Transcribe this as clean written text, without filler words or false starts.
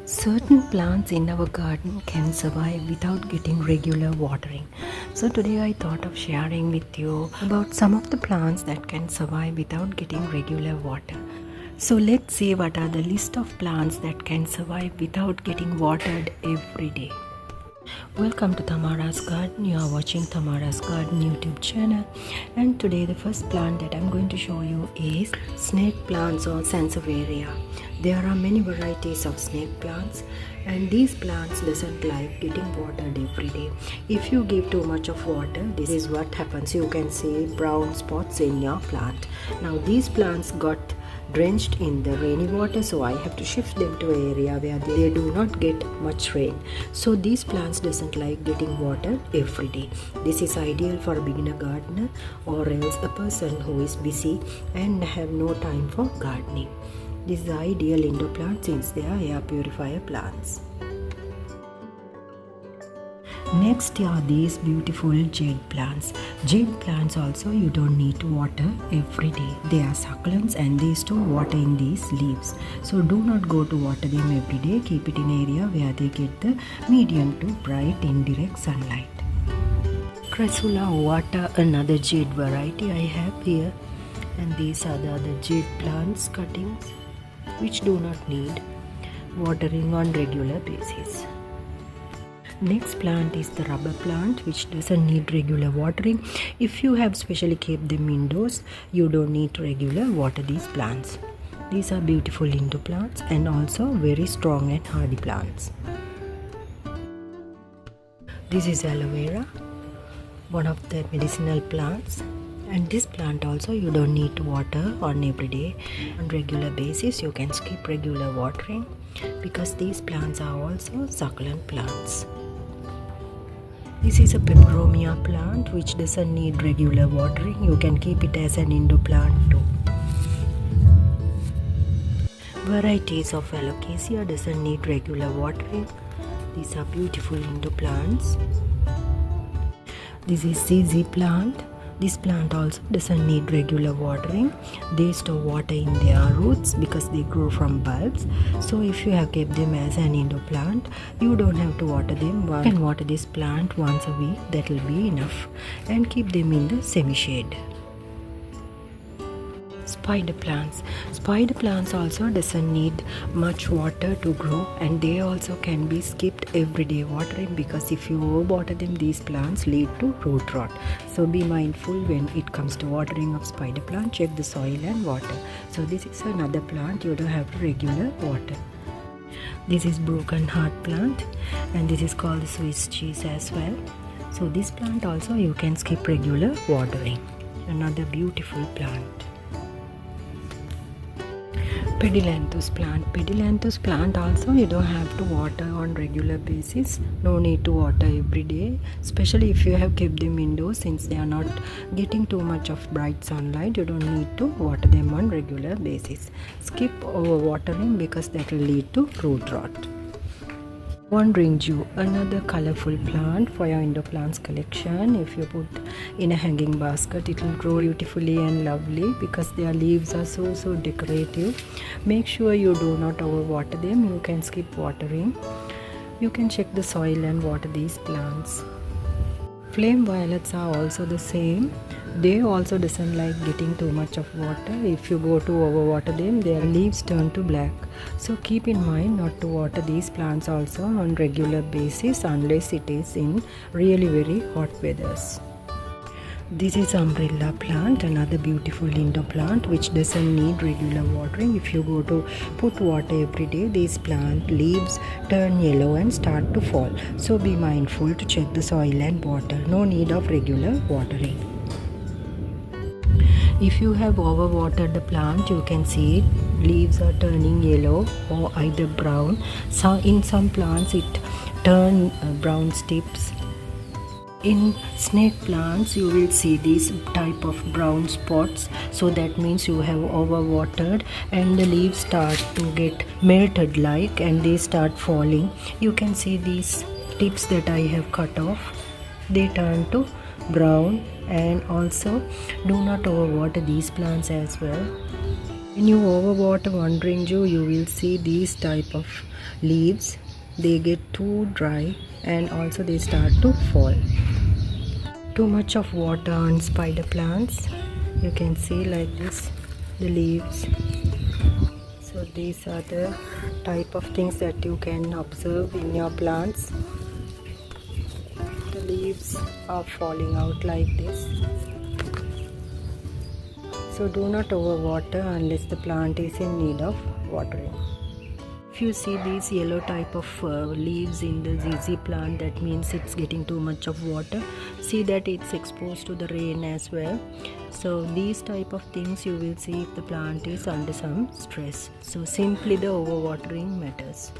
Certain plants in our garden can survive without getting regular watering. So today I thought of sharing with you about some of the plants that can survive without getting regular water. So let's see what are the list of plants that can survive without getting watered every day. Welcome to Tamara's Garden. You are watching Tamara's Garden YouTube channel, and today the first plant that I'm going to show you is snake plants or sansevieria. There are many varieties of snake plants, and these plants doesn't like getting watered every day. If you give too much of water, this is what happens. You can see brown spots in your plant. Now these plants got drenched in the rainy water, so I have to shift them to an area where they do not get much rain. So these plants doesn't like getting water every day. This is ideal for a beginner gardener or else a person who is busy and have no time for gardening. This is ideal indoor plant since they are air purifier plants. Next are these beautiful jade plants. Jade plants also you don't need to water every day. They are succulents and they store water in these leaves. So do not go to water them every day. Keep it in area where they get the medium to bright indirect sunlight. Crassula ovata, another jade variety I have here. And these are the other jade plants cuttings which do not need watering on regular basis. Next plant is the rubber plant, which doesn't need regular watering. If you have specially kept them indoors, you don't need to regular water these plants. These are beautiful indoor plants and also very strong and hardy plants. This is aloe vera, one of the medicinal plants. And this plant also you don't need to water on every day. On regular basis you can skip regular watering because these plants are also succulent plants. This is a peperomia plant which doesn't need regular watering. You can keep it as an indoor plant too. Varieties of alocasia doesn't need regular watering. These are beautiful indoor plants. This is ZZ plant. This plant also doesn't need regular watering. They store water in their roots because they grow from bulbs. So if you have kept them as an indoor plant, you don't have to water them. You can water this plant once a week, that will be enough. And keep them in the semi-shade. Spider plants. Spider plants also doesn't need much water to grow, and they also can be skipped everyday watering because if you overwater them, these plants lead to root rot. So be mindful when it comes to watering of spider plant. Check the soil and water. So this is another plant you don't have to regular water. This is broken heart plant, and this is called the Swiss cheese as well. So this plant also you can skip regular watering. Another beautiful plant. Pedilanthus plant. Pedilanthus plant also you don't have to water on regular basis. No need to water every day, especially if you have kept them indoors since they are not getting too much of bright sunlight. You don't need to water them on regular basis. Skip over watering because that will lead to root rot. Wandering Jew, another colorful plant for your indoor plants collection. If you put in a hanging basket, it will grow beautifully and lovely because their leaves are so decorative. Make sure you do not overwater them. You can skip watering. You can check the soil and water these plants. Flame violets are also the same. They also doesn't like getting too much of water. If you go to overwater them, their leaves turn to black. So keep in mind not to water these plants also on regular basis unless it is in really very hot weathers. This is umbrella plant, another beautiful indoor plant which doesn't need regular watering. If you go to put water every day, these plant leaves turn yellow and start to fall. So be mindful to check the soil and water. No need of regular watering. If you have overwatered the plant, you can see it, leaves are turning yellow or either brown. So in some plants it turn brown tips. In snake plants you will see these type of brown spots, so that means you have overwatered and the leaves start to get melted like and they start falling. You can see these tips that I have cut off, they turn to brown. And also do not overwater these plants as well. When you overwater wandering Jew, you will see these type of leaves. They get too dry and also they start to fall. Too much of water on spider plants. You can see like this, the leaves. So these are the type of things that you can observe in your plants. The leaves are falling out like this. So do not overwater unless the plant is in need of watering. If you see these yellow type of leaves in the ZZ plant, that means it's getting too much of water. See that it's exposed to the rain as well. So these type of things you will see if the plant is under some stress. So simply the overwatering matters.